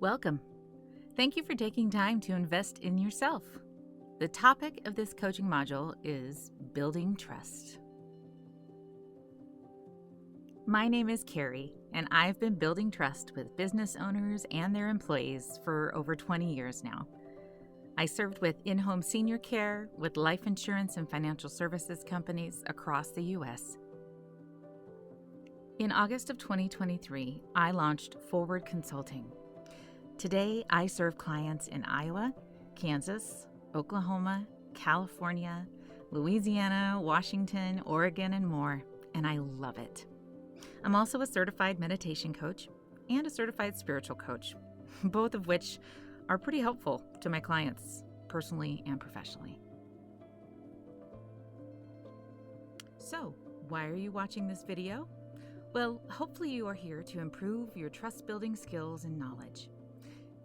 Welcome. Thank you for taking time to invest in yourself. The topic of this coaching module is building trust. My name is Kerri, and I've been building trust with business owners and their employees for over 20 years now. I served with in-home senior care, with life insurance and financial services companies across the U.S. In August of 2023, I launched Forward Consulting. Today, I serve clients in Iowa, Kansas, Oklahoma, California, Louisiana, Washington, Oregon, and more, and I love it. I'm also a certified meditation coach and a certified spiritual coach, both of which are pretty helpful to my clients, personally and professionally. So, why are you watching this video? Well, hopefully you are here to improve your trust-building skills and knowledge.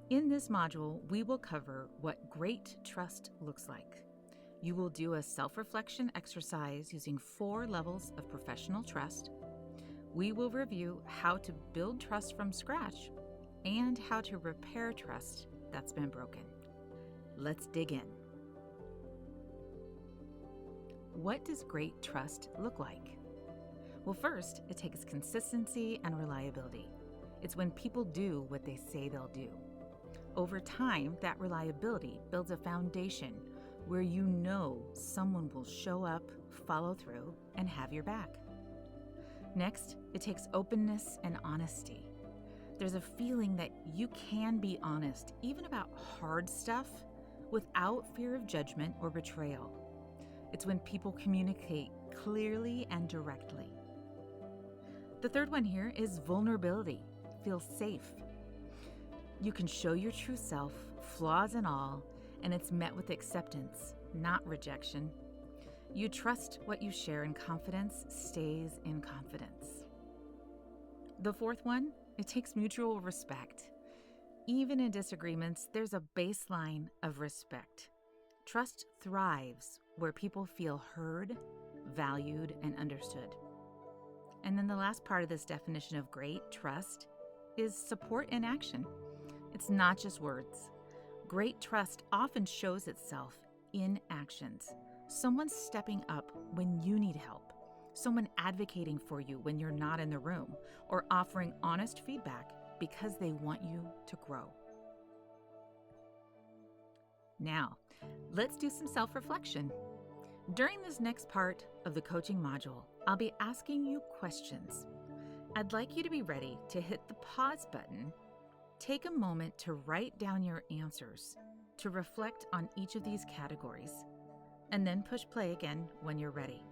In this module, we will cover what great trust looks like. You will do a self-reflection exercise using 4 levels of professional trust. We will review how to build trust from scratch and how to repair trust that's been broken. Let's dig in. What does great trust look like? Well, first, it takes consistency and reliability. It's when people do what they say they'll do. Over time, that reliability builds a foundation where you know someone will show up, follow through, and have your back. Next, it takes openness and honesty. There's a feeling that you can be honest, even about hard stuff, without fear of judgment or betrayal. It's when people communicate clearly and directly. The third one here is vulnerability. Feel safe. You can show your true self, flaws and all, and it's met with acceptance, not rejection. You trust what you share, and confidence stays in confidence. The fourth one, it takes mutual respect. Even in disagreements, there's a baseline of respect. Trust thrives where people feel heard, valued, and understood. And then the last part of this definition of great trust is support in action. It's not just words. Great trust often shows itself in actions. Someone stepping up when you need help, someone advocating for you when you're not in the room, or offering honest feedback because they want you to grow. Now, let's do some self-reflection. During this next part of the coaching module, I'll be asking you questions. I'd like you to be ready to hit the pause button. Take a moment to write down your answers, to reflect on each of these categories, and then push play again when you're ready.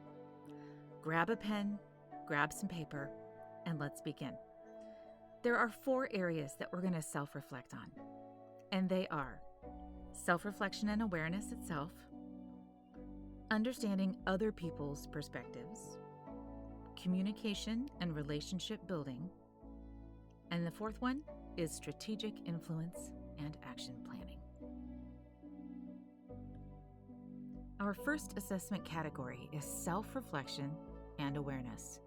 Grab a pen, grab some paper, and let's begin. There are 4 areas that we're going to self-reflect on, and they are self-reflection and awareness itself, understanding other people's perspectives, communication and relationship building, and the 4th one is strategic influence and action planning. Our first assessment category is self-reflection and awareness.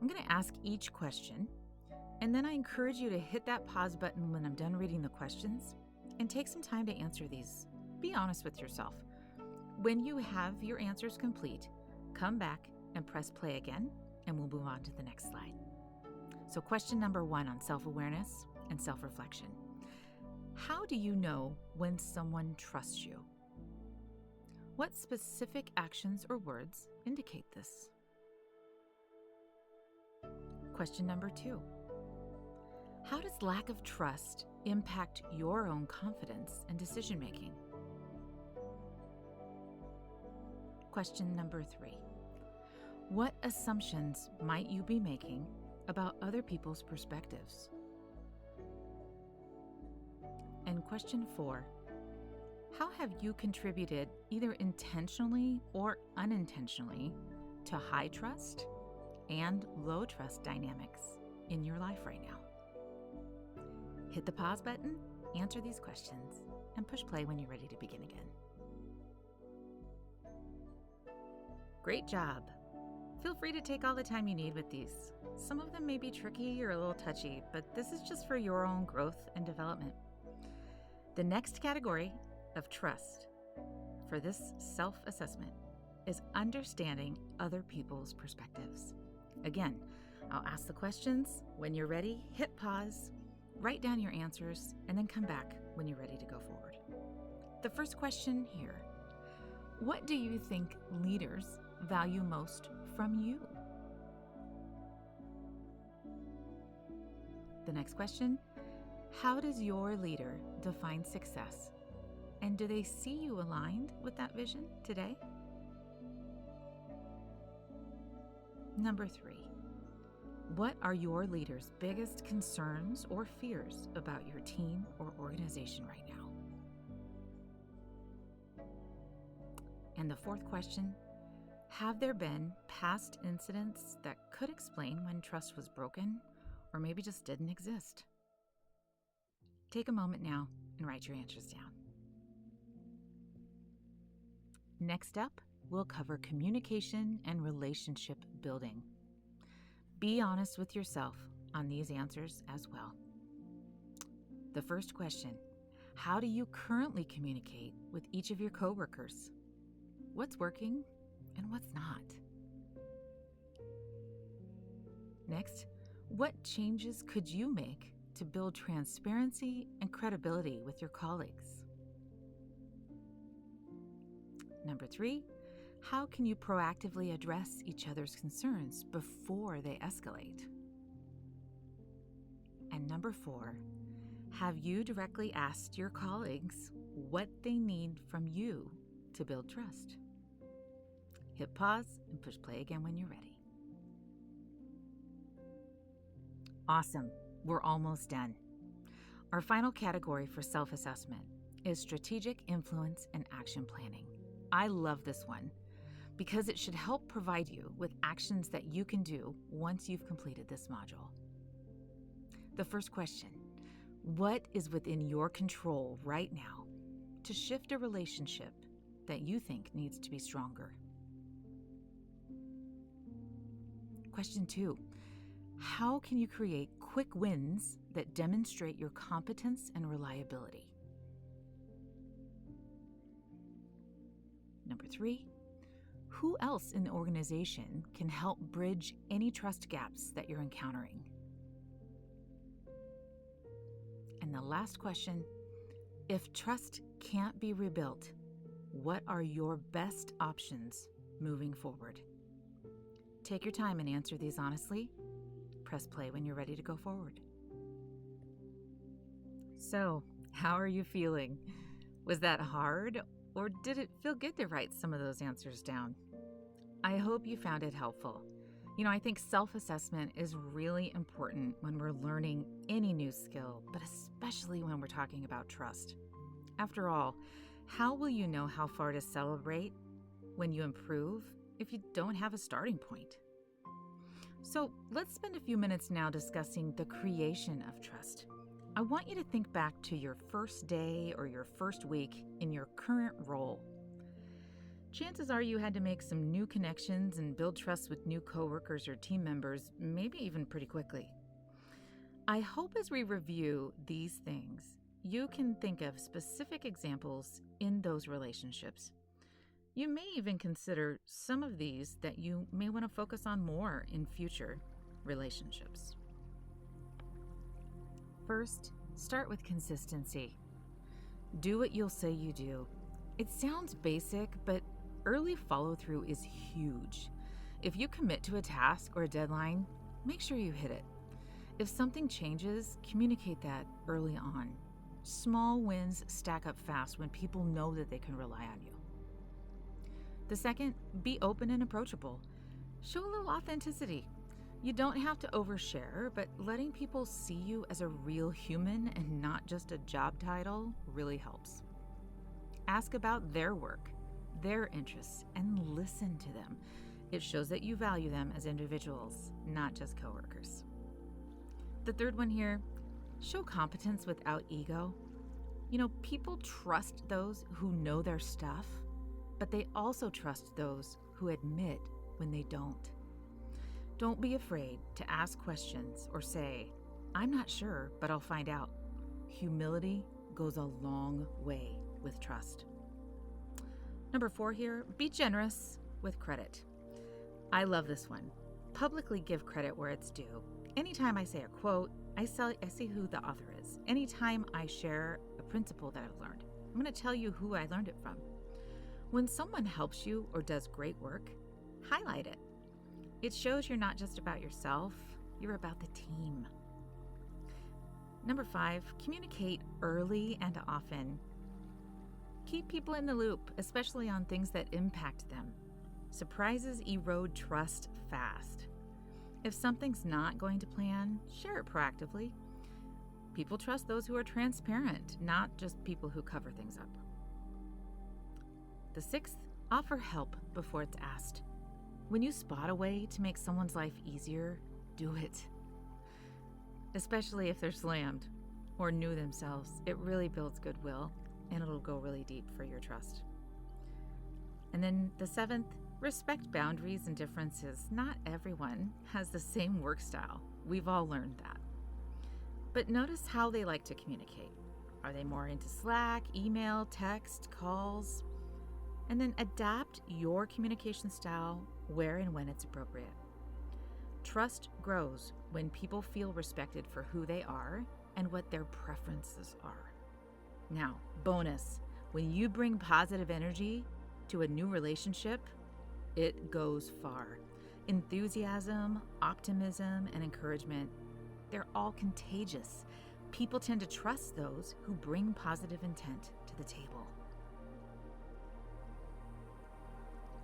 I'm going to ask each question, and then I encourage you to hit that pause button when I'm done reading the questions and take some time to answer these. Be honest with yourself. When you have your answers complete, come back and press play again, and we'll move on to the next slide. So question number 1 on self-awareness and self-reflection. How do you know when someone trusts you? What specific actions or words indicate this? Question number 2. How does lack of trust impact your own confidence and decision-making? Question number 3. What assumptions might you be making about other people's perspectives? And question 4. How have you contributed, either intentionally or unintentionally, to high trust and low trust dynamics in your life right now? Hit the pause button, answer these questions, and push play when you're ready to begin again. Great job. Feel free to take all the time you need with these. Some of them may be tricky or a little touchy, but this is just for your own growth and development. The next category of trust for this self-assessment is understanding other people's perspectives. Again, I'll ask the questions. When you're ready, hit pause, write down your answers, and then come back when you're ready to go forward. The first question here: what do you think leaders value most from you? The next question: how does your leader define success? And do they see you aligned with that vision today? Number 3, what are your leader's biggest concerns or fears about your team or organization right now? And the fourth question: have there been past incidents that could explain when trust was broken or maybe just didn't exist? Take a moment now and write your answers down. Next up, we'll cover communication and relationship building. Be honest with yourself on these answers as well. The first question: how do you currently communicate with each of your coworkers? What's working and what's not? Next, what changes could you make to build transparency and credibility with your colleagues? Number 3, how can you proactively address each other's concerns before they escalate? And number 4, have you directly asked your colleagues what they need from you to build trust? Hit pause and push play again when you're ready. Awesome, we're almost done. Our final category for self-assessment is strategic influence and action planning. I love this one because it should help provide you with actions that you can do once you've completed this module. The first question: what is within your control right now to shift a relationship that you think needs to be stronger? Question 2: how can you create quick wins that demonstrate your competence and reliability? Number 3, who else in the organization can help bridge any trust gaps that you're encountering? And the last question: if trust can't be rebuilt, what are your best options moving forward? Take your time and answer these honestly. Press play when you're ready to go forward. So, how are you feeling? Was that hard, or did it feel good to write some of those answers down? I hope you found it helpful. I think self-assessment is really important when we're learning any new skill, but especially when we're talking about trust. After all, how will you know how far to celebrate when you improve if you don't have a starting point? So let's spend a few minutes now discussing the creation of trust. I want you to think back to your first day or your first week in your current role. Chances are you had to make some new connections and build trust with new coworkers or team members, maybe even pretty quickly. I hope as we review these things, you can think of specific examples in those relationships. You may even consider some of these that you may want to focus on more in future relationships. First, start with consistency. Do what you'll say you do. It sounds basic, but early follow-through is huge. If you commit to a task or a deadline, make sure you hit it. If something changes, communicate that early on. Small wins stack up fast when people know that they can rely on you. The second, be open and approachable. Show a little authenticity. You don't have to overshare, but letting people see you as a real human and not just a job title really helps. Ask about their work, their interests, and listen to them. It shows that you value them as individuals, not just coworkers. The third one here, show competence without ego. People trust those who know their stuff, but they also trust those who admit when they don't. Don't be afraid to ask questions or say, I'm not sure, but I'll find out. Humility goes a long way with trust. Number 4 here, be generous with credit. I love this one. Publicly give credit where it's due. Anytime I say a quote, I see who the author is. Anytime I share a principle that I've learned, I'm going to tell you who I learned it from. When someone helps you or does great work, highlight it. It shows you're not just about yourself, you're about the team. Number 5, communicate early and often. Keep people in the loop, especially on things that impact them. Surprises erode trust fast. If something's not going to plan, share it proactively. People trust those who are transparent, not just people who cover things up. The 6th, offer help before it's asked. When you spot a way to make someone's life easier, do it. Especially if they're slammed or new themselves, it really builds goodwill and it'll go really deep for your trust. And then the 7th, respect boundaries and differences. Not everyone has the same work style. We've all learned that. But notice how they like to communicate. Are they more into Slack, email, text, calls? And then adapt your communication style where and when it's appropriate. Trust grows when people feel respected for who they are and what their preferences are. Now, bonus, when you bring positive energy to a new relationship, it goes far. Enthusiasm, optimism, and encouragement, they're all contagious. People tend to trust those who bring positive intent to the table.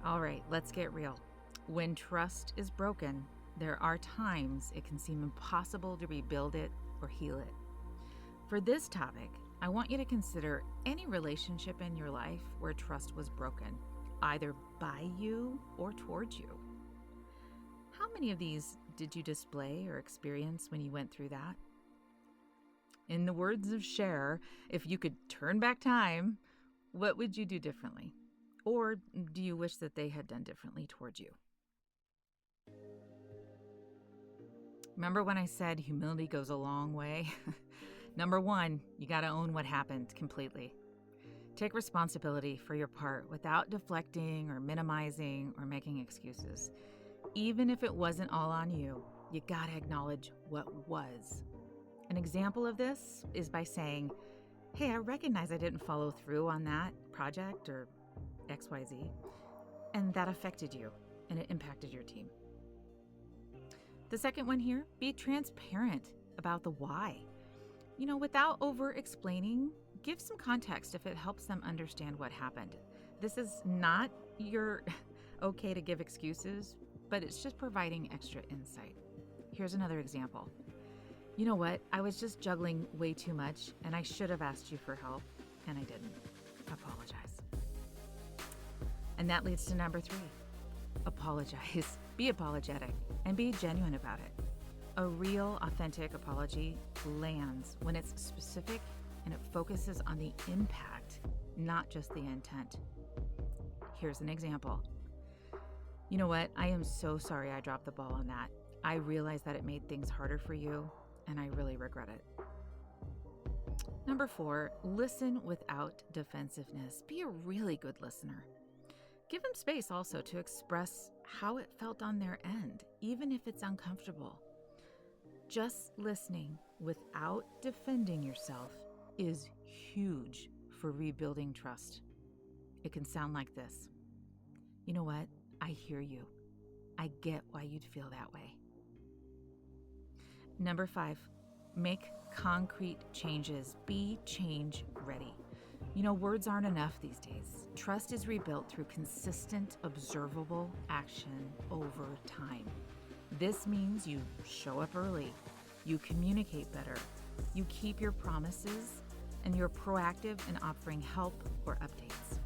All right, let's get real. When trust is broken, there are times it can seem impossible to rebuild it or heal it. For this topic, I want you to consider any relationship in your life where trust was broken, either by you or towards you. How many of these did you display or experience when you went through that? In the words of Cher, if you could turn back time, what would you do differently? Or do you wish that they had done differently towards you? Remember when I said humility goes a long way? Number 1, you got to own what happened completely. Take responsibility for your part without deflecting or minimizing or making excuses. Even if it wasn't all on you, you got to acknowledge what was. An example of this is by saying, hey, I recognize I didn't follow through on that project or XYZ, and that affected you and it impacted your team. The second one here, be transparent about the why. Without over-explaining, give some context if it helps them understand what happened. This is not your okay to give excuses, but it's just providing extra insight. Here's another example. You know what? I was just juggling way too much, and I should have asked you for help, and I didn't. Apologize. And that leads to number 3. Apologize. Be apologetic and be genuine about it. A real, authentic apology lands when it's specific and it focuses on the impact, not just the intent. Here's an example. You know what? I am so sorry I dropped the ball on that. I realize that it made things harder for you, and I really regret it. Number 4, listen without defensiveness. Be a really good listener. Give them space also to express how it felt on their end, even if it's uncomfortable. Just listening without defending yourself is huge for rebuilding trust. It can sound like this. You know what? I hear you. I get why you'd feel that way. Number 5, make concrete changes. Be change ready. Words aren't enough these days. Trust is rebuilt through consistent, observable action over time. This means you show up early, you communicate better, you keep your promises, and you're proactive in offering help or updates.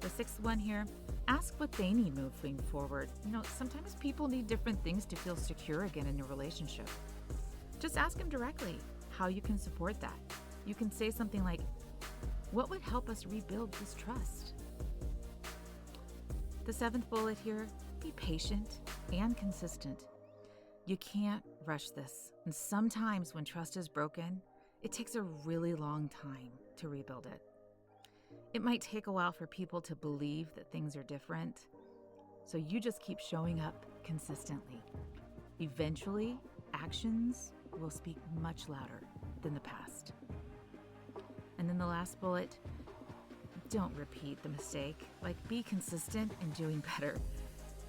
The 6th one here, ask what they need moving forward. Sometimes people need different things to feel secure again in your relationship. Just ask them directly how you can support that. You can say something like, what would help us rebuild this trust? The 7th bullet here, be patient and consistent. You can't rush this, and sometimes when trust is broken, it takes a really long time to rebuild it. It might take a while for people to believe that things are different, so you just keep showing up consistently. Eventually, actions will speak much louder than the past. And then the last bullet, don't repeat the mistake. Be consistent in doing better.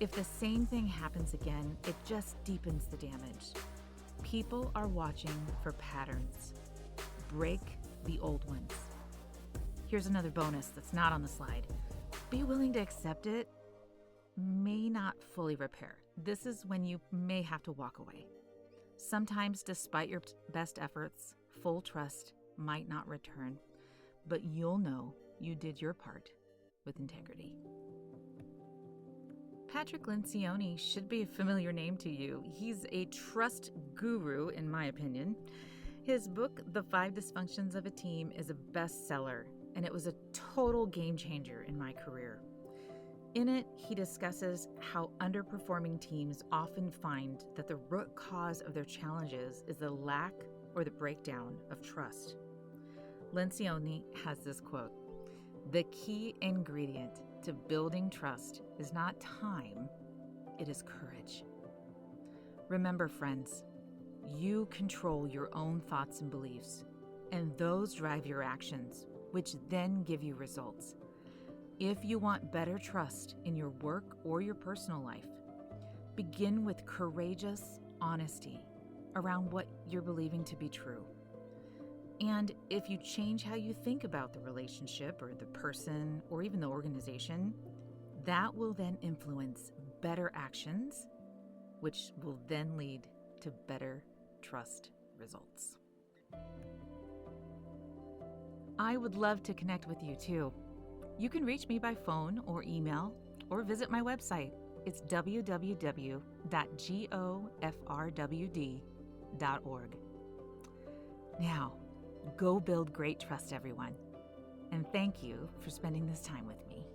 If the same thing happens again, it just deepens the damage. People are watching for patterns. Break the old ones. Here's another bonus that's not on the slide. Be willing to accept it may not fully repair. This is when you may have to walk away. Sometimes, despite your best efforts, full trust might not return, but you'll know you did your part with integrity. Patrick Lencioni should be a familiar name to you. He's a trust guru, in my opinion. His book, The 5 Dysfunctions of a Team, is a bestseller, and it was a total game changer in my career. In it, he discusses how underperforming teams often find that the root cause of their challenges is the lack or the breakdown of trust. Lencioni has this quote: "The key ingredient to building trust is not time, it is courage." Remember, friends, you control your own thoughts and beliefs, and those drive your actions, which then give you results. If you want better trust in your work or your personal life, begin with courageous honesty around what you're believing to be true. And if you change how you think about the relationship or the person or even the organization, that will then influence better actions, which will then lead to better trust results. I would love to connect with you too. You can reach me by phone or email or visit my website. It's www.gofrwd.org. Now, go build great trust, everyone. And thank you for spending this time with me.